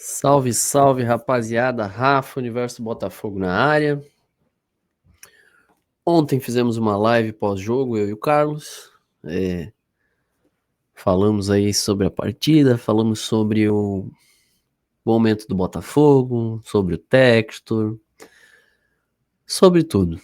Salve, salve, rapaziada. Rafa, Universo Botafogo na área. Ontem fizemos uma live pós-jogo, eu e o Carlos. Falamos aí sobre a partida, falamos sobre o momento do Botafogo, sobre o Textor, sobre tudo.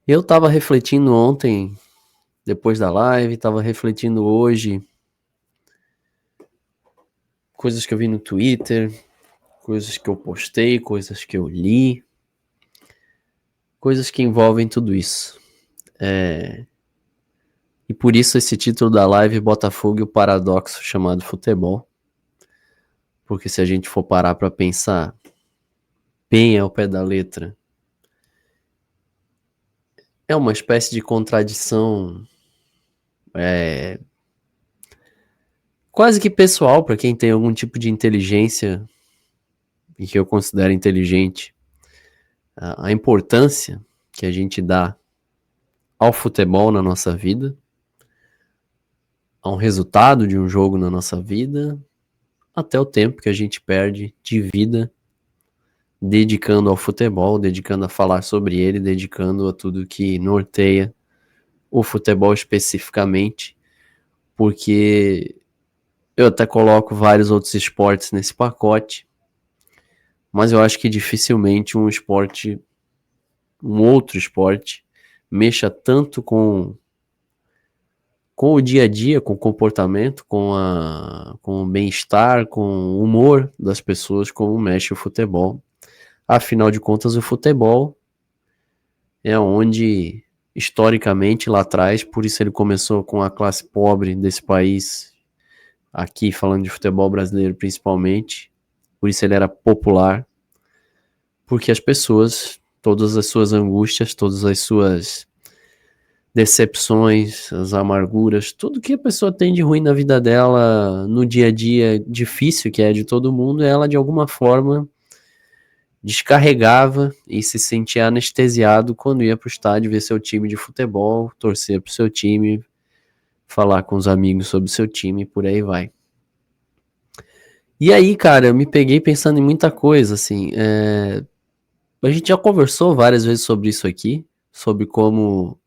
Eu tava refletindo ontem, depois da live, tava refletindo hoje coisas que eu vi no Twitter, coisas que eu postei, coisas que eu li, coisas que envolvem tudo isso. E por isso esse título da live, Botafogo e o Paradoxo chamado Futebol. Porque se a gente for parar para pensar bem ao pé da letra, é uma espécie de contradição quase que pessoal para quem tem algum tipo de inteligência e que eu considero inteligente. A importância que a gente dá ao futebol na nossa vida, ao resultado de um jogo na nossa vida, até o tempo que a gente perde de vida dedicando ao futebol, dedicando a falar sobre ele, dedicando a tudo que norteia o futebol especificamente, porque eu até coloco vários outros esportes nesse pacote, mas eu acho que dificilmente um outro esporte, mexa tanto com o dia a dia, com o comportamento, com o bem-estar, com o humor das pessoas, como mexe o futebol. Afinal de contas, o futebol é onde, historicamente, lá atrás, por isso ele começou com a classe pobre desse país, aqui falando de futebol brasileiro principalmente, por isso ele era popular, porque as pessoas, todas as suas angústias, todas as suas decepções, as amarguras, tudo que a pessoa tem de ruim na vida dela, no dia a dia difícil que é de todo mundo, ela de alguma forma descarregava e se sentia anestesiado quando ia pro estádio ver seu time de futebol, torcer pro seu time, falar com os amigos sobre o seu time e por aí vai. E aí, cara, eu me peguei pensando em muita coisa, assim, a gente já conversou várias vezes sobre isso aqui, sobre como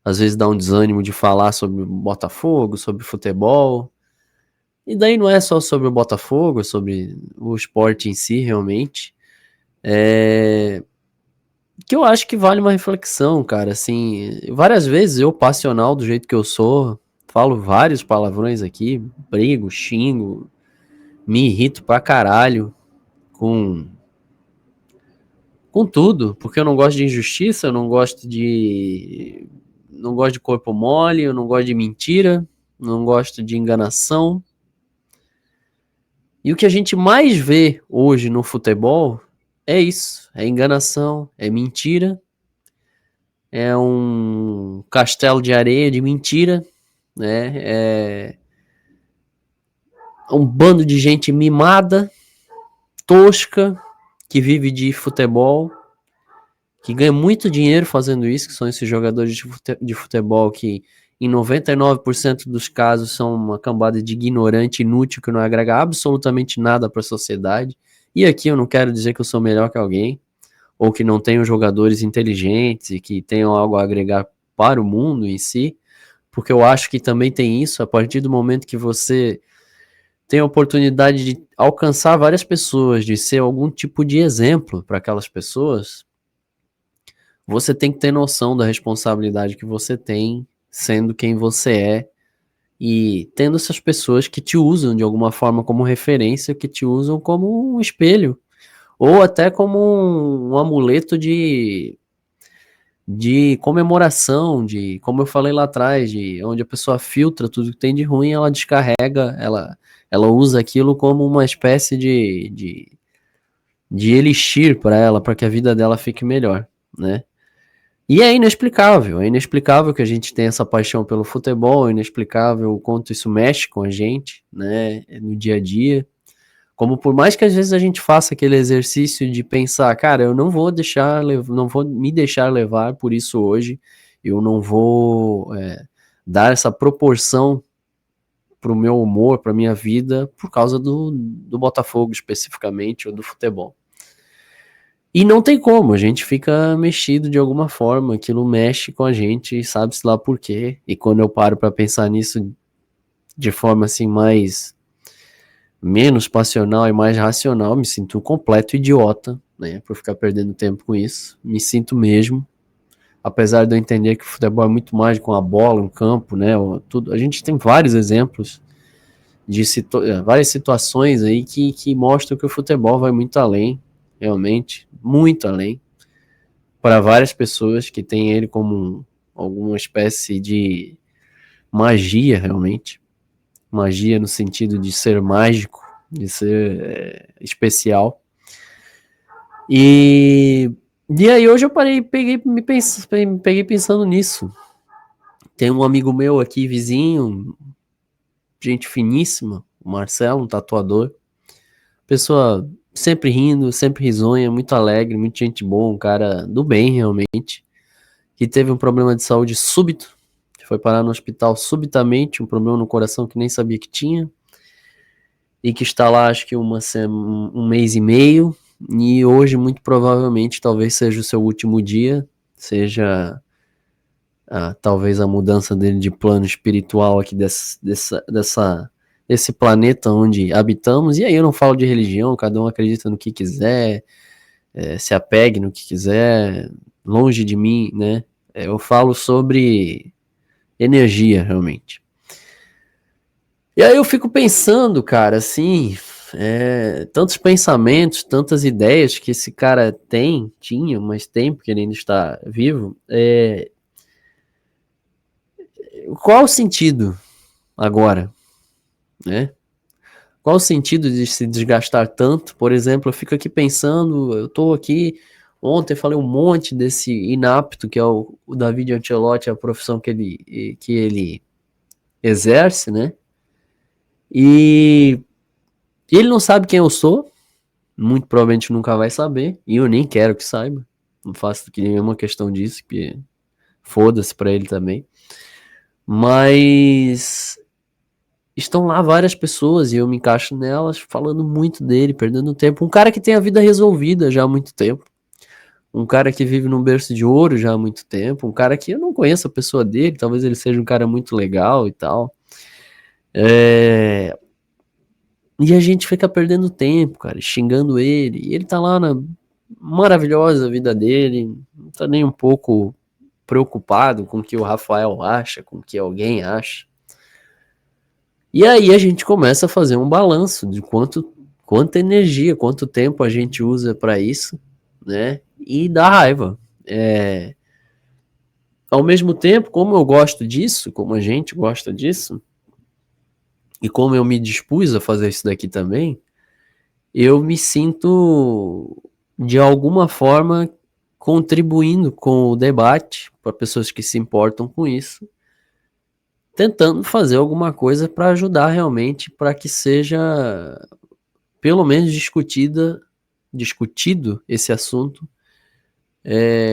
às vezes dá um desânimo de falar sobre Botafogo, sobre futebol, e daí não é só sobre o Botafogo, é sobre o esporte em si, realmente, que eu acho que vale uma reflexão, cara, assim, várias vezes eu, passional do jeito que eu sou, falo vários palavrões aqui, brigo, xingo, me irrito pra caralho com tudo, porque eu não gosto de injustiça, eu não gosto de corpo mole, eu não gosto de mentira, não gosto de enganação. E o que a gente mais vê hoje no futebol é isso, é enganação, é mentira, é um castelo de areia de mentira, né? É um bando de gente mimada, tosca, que vive de futebol, que ganha muito dinheiro fazendo isso, que são esses jogadores de futebol que em 99% dos casos são uma cambada de ignorante, inútil, que não agrega absolutamente nada para a sociedade. E aqui eu não quero dizer que eu sou melhor que alguém, ou que não tenho jogadores inteligentes e que tenham algo a agregar para o mundo em si, porque eu acho que também tem isso, a partir do momento que você tem a oportunidade de alcançar várias pessoas, de ser algum tipo de exemplo para aquelas pessoas, você tem que ter noção da responsabilidade que você tem, sendo quem você é, e tendo essas pessoas que te usam de alguma forma como referência, que te usam como um espelho, ou até como um amuleto de comemoração, de, como eu falei lá atrás, de onde a pessoa filtra tudo que tem de ruim, ela descarrega, ela usa aquilo como uma espécie de elixir para ela, para que a vida dela fique melhor, né? E é inexplicável que a gente tenha essa paixão pelo futebol, é inexplicável o quanto isso mexe com a gente, né, no dia a dia. Como por mais que às vezes a gente faça aquele exercício de pensar, cara, eu não vou me deixar levar por isso hoje, eu não vou dar essa proporção pro meu humor, pra minha vida, por causa do Botafogo especificamente, ou do futebol. E não tem como, a gente fica mexido de alguma forma, aquilo mexe com a gente, sabe-se lá por quê. E quando eu paro pra pensar nisso de forma assim menos passional e mais racional, me sinto um completo idiota, né, por ficar perdendo tempo com isso. Me sinto mesmo, apesar de eu entender que o futebol é muito mais com a bola, um campo, né, tudo. A gente tem vários exemplos de várias situações aí que mostram que o futebol vai muito além, realmente, muito além, para várias pessoas que têm ele como alguma espécie de magia, realmente. Magia no sentido de ser mágico, de ser especial. E aí hoje eu peguei pensando nisso. Tem um amigo meu aqui, vizinho, gente finíssima, o Marcelo, um tatuador. Pessoa sempre rindo, sempre risonha, muito alegre, muito gente boa, um cara do bem realmente, que teve um problema de saúde súbito, foi parar no hospital subitamente, um problema no coração que nem sabia que tinha, e que está lá acho que um mês e meio, e hoje muito provavelmente talvez seja o seu último dia, seja talvez a mudança dele de plano espiritual aqui desse planeta onde habitamos. E aí eu não falo de religião, cada um acredita no que quiser, se apegue no que quiser, longe de mim, né? Eu falo sobre energia, realmente. E aí eu fico pensando, cara, assim, tantos pensamentos, tantas ideias que esse cara tinha, mas tem, porque ele ainda está vivo. Qual o sentido agora, né? Qual o sentido de se desgastar tanto? Por exemplo, eu fico aqui pensando, eu tô aqui, ontem falei um monte desse inapto, que é o David Ancelotti, a profissão que ele exerce, né? E ele não sabe quem eu sou, muito provavelmente nunca vai saber, e eu nem quero que saiba, não faço nenhuma questão disso, que foda-se pra ele também. Mas estão lá várias pessoas e eu me encaixo nelas falando muito dele, perdendo tempo. Um cara que tem a vida resolvida já há muito tempo. Um cara que vive num berço de ouro já há muito tempo. Um cara que eu não conheço a pessoa dele, talvez ele seja um cara muito legal e tal. E a gente fica perdendo tempo, cara, xingando ele. E ele tá lá na maravilhosa vida dele, não tá nem um pouco preocupado com o que o Rafael acha, com o que alguém acha. E aí a gente começa a fazer um balanço de quanta energia, quanto tempo a gente usa para isso, né? E dá raiva. Ao mesmo tempo, como eu gosto disso, como a gente gosta disso, e como eu me dispus a fazer isso daqui também, eu me sinto de alguma forma contribuindo com o debate para pessoas que se importam com isso, tentando fazer alguma coisa para ajudar realmente para que seja pelo menos discutido esse assunto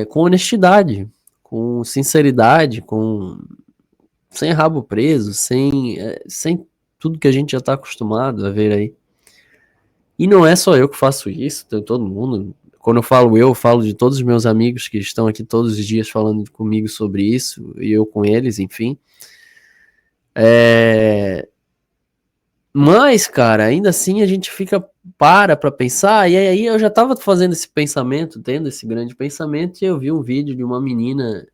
com honestidade, com sinceridade, sem rabo preso, sem tudo que a gente já está acostumado a ver aí. E não é só eu que faço isso, tem todo mundo. Quando eu falo de todos os meus amigos que estão aqui todos os dias falando comigo sobre isso, e eu com eles, enfim. Mas, cara, ainda assim a gente para pensar, e aí eu já tava fazendo esse pensamento, tendo esse grande pensamento, e eu vi um vídeo de uma menina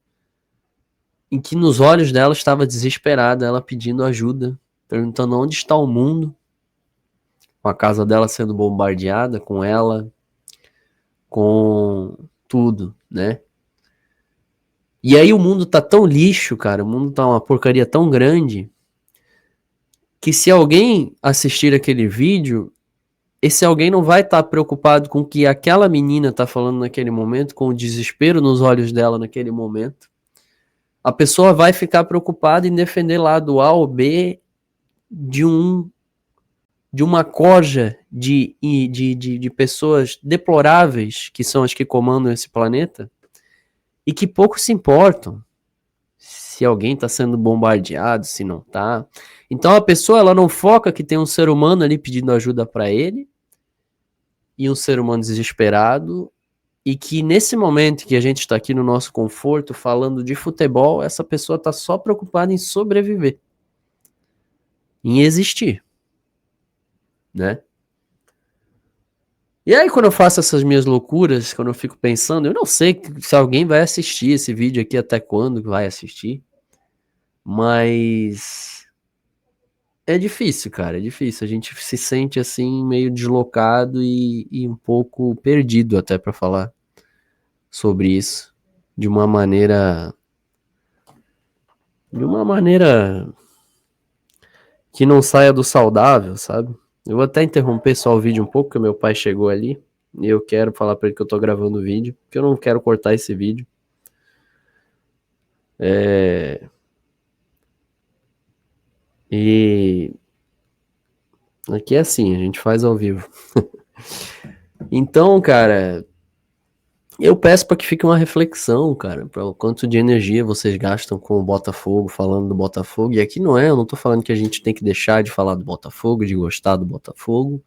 em que nos olhos dela estava desesperada, ela pedindo ajuda, perguntando onde está o mundo, com a casa dela sendo bombardeada, com ela, com tudo, né? E aí o mundo tá tão lixo, cara, o mundo tá uma porcaria tão grande, que se alguém assistir aquele vídeo, esse alguém não vai estar preocupado com o que aquela menina tá falando naquele momento, com o desespero nos olhos dela naquele momento. A pessoa vai ficar preocupada em defender lado A ou B de uma corja de pessoas deploráveis, que são as que comandam esse planeta, e que pouco se importam se alguém está sendo bombardeado, se não está. Então a pessoa ela não foca que tem um ser humano ali pedindo ajuda para ele e um ser humano desesperado e que nesse momento que a gente está aqui no nosso conforto falando de futebol, essa pessoa está só preocupada em sobreviver, em existir, né? E aí, quando eu faço essas minhas loucuras, quando eu fico pensando, eu não sei se alguém vai assistir esse vídeo aqui, até quando vai assistir, mas é difícil, cara, é difícil. A gente se sente assim, meio deslocado e um pouco perdido até pra falar sobre isso, de uma maneira. De uma maneira que não saia do saudável, sabe? Eu vou até interromper só o vídeo um pouco, porque meu pai chegou ali. E eu quero falar pra ele que eu tô gravando o vídeo, porque eu não quero cortar esse vídeo. E aqui é assim, a gente faz ao vivo. Então, cara, eu peço para que fique uma reflexão, cara, para o quanto de energia vocês gastam com o Botafogo, falando do Botafogo. E aqui não é, eu não tô falando que a gente tem que deixar de falar do Botafogo, de gostar do Botafogo,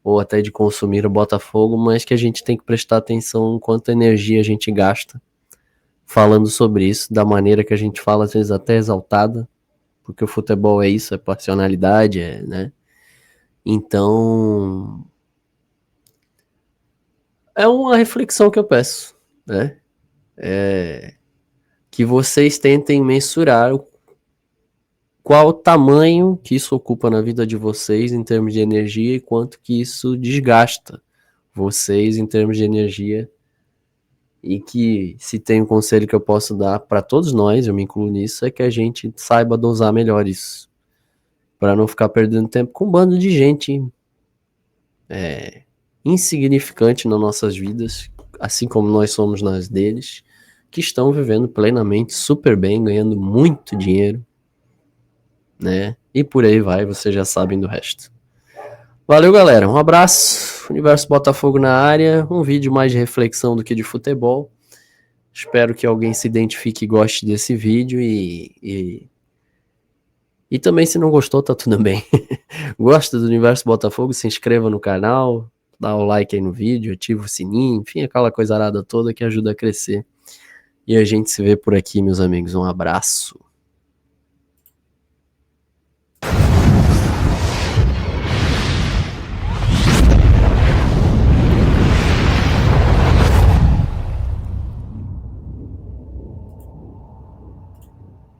ou até de consumir o Botafogo, mas que a gente tem que prestar atenção em quanta energia a gente gasta falando sobre isso, da maneira que a gente fala, às vezes até exaltada, porque o futebol é isso, é passionalidade, né? Então, é uma reflexão que eu peço, né? Que vocês tentem mensurar qual o tamanho que isso ocupa na vida de vocês em termos de energia e quanto que isso desgasta vocês em termos de energia. E que, se tem um conselho que eu posso dar para todos nós, eu me incluo nisso, é que a gente saiba dosar melhor isso, para não ficar perdendo tempo com um bando de gente insignificante nas nossas vidas, assim como nós somos nas deles, que estão vivendo plenamente, super bem, ganhando muito dinheiro, né? E por aí vai, vocês já sabem do resto. Valeu, galera. Um abraço. Universo Botafogo na área. Um vídeo mais de reflexão do que de futebol. Espero que alguém se identifique e goste desse vídeo e também, se não gostou, tá tudo bem. Gosta do Universo Botafogo? Se inscreva no canal, dá o like aí no vídeo, ativa o sininho, enfim, aquela coisa arada toda que ajuda a crescer. E a gente se vê por aqui, meus amigos. Um abraço.